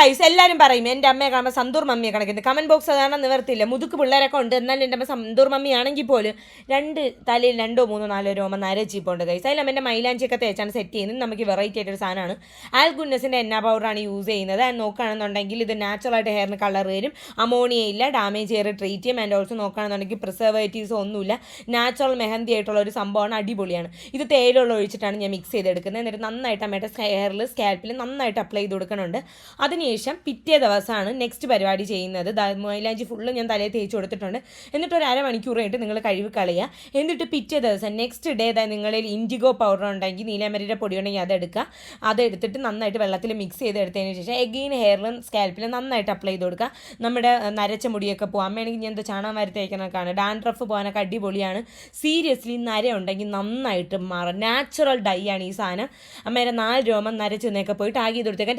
Guys എല്ലാവരും പറയും എൻ്റെ അമ്മയെ കാണുമ്പോൾ സന്തൂർ മമ്മിയെ കണക്കുന്നത്. കമൻറ്റ് ബോക്സ് അതാണ് നിവർത്തില്ല. മുതുക്ക് പിള്ളേരൊക്കെ ഉണ്ട്, എന്നാലും എൻ്റെ അമ്മ സന്തൂർ മമ്മി ആണെങ്കിൽ പോലും തലയിൽ 2 3 4 രോമം നരച്ചിപ്പുണ്ട് ഗൈസ്. അതിലും എൻ്റെ മൈലാഞ്ചിയൊക്കെ തേച്ചാണ് സെറ്റ് ചെയ്യുന്നത്. നമുക്ക് വെറൈറ്റി ആയിട്ടൊരു സാധനമാണ്. ആൽഗുന്നസിൻ്റെ എണ്ണ പൗഡറാണ് യൂസ് ചെയ്യുന്നത്. അത് നോക്കുകയാണെന്നുണ്ടെങ്കിൽ ഇത് നാച്ചുറലായിട്ട് ഹെയറിന് കളർ വരും, അമോണിയ ഇല്ല, ഡാമേജ് ഹെയർ ട്രീറ്റ് ചെയ്യും. ആൻഡ് ഓൾസോ നോക്കുകയാണെന്നുണ്ടെങ്കിൽ പ്രിസർവേറ്റീവ്സ് ഒന്നുമില്ല, നാച്ചുറൽ മെഹന്തി ആയിട്ടുള്ള ഒരു സംഭവമാണ്, അടിപൊളിയാണ്. ഇത് തേയിലുള്ള ഒഴിച്ചിട്ടാണ് ഞാൻ മിക്സ് ചെയ്തെടുക്കുന്നത്. എന്നിട്ട് നന്നായിട്ട് അമ്മയുടെ ഹെയറിൽ സ്കാൽപ്പിൽ നന്നായിട്ട് അപ്ലൈ ചെയ്ത് കൊടുക്കുന്നുണ്ട്. അതിനുശേഷം പിറ്റേ ദിവസമാണ് നെക്സ്റ്റ് പരിപാടി ചെയ്യുന്നത്. മൈലാഞ്ചി ഫുള്ള് ഞാൻ തലയിൽ തേച്ച് കൊടുത്തിട്ടുണ്ട്. എന്നിട്ട് ഒരു അരമണിക്കൂർ കഴിഞ്ഞിട്ട് നിങ്ങൾ കഴുകി കളയുക. എന്നിട്ട് പിറ്റേ ദിവസം നെക്സ്റ്റ് ഡേ നിങ്ങളിൽ ഇൻഡിഗോ പൗഡർ ഉണ്ടെങ്കിൽ, നീലമരിയുടെ പൊടി ഉണ്ടെങ്കിൽ അതെടുത്തിട്ട് നന്നായിട്ട് വെള്ളത്തിൽ മിക്സ് ചെയ്തെടുത്തതിന് ശേഷം എഗെയിൻ ഹെയറിലും സ്കാൽപ്പിലും നന്നായിട്ട് അപ്ലൈ ചെയ്ത് കൊടുക്കുക. നമ്മുടെ നരച്ച മുടിയൊക്കെ പോകാം. അമ്മയാണെങ്കിൽ ഞാൻ ചാണകം വാരി തേക്കുന്നതൊക്കെയാണ്. ഡാൻഡ്രഫ് പോകാനൊക്കെ അടിപൊളിയാണ്. സീരിയസ്ലി നര ഉണ്ടെങ്കിൽ നന്നായിട്ട് മാറും. നാച്ചുറൽ ഡൈ ആണ് ഈ സാധനം. അമ്മേരെ 4 രോമം നരച്ച് നിന്നൊക്കെ പോയിട്ട് ആകെ ചെയ്ത് കൊടുത്തേക്കാൻ.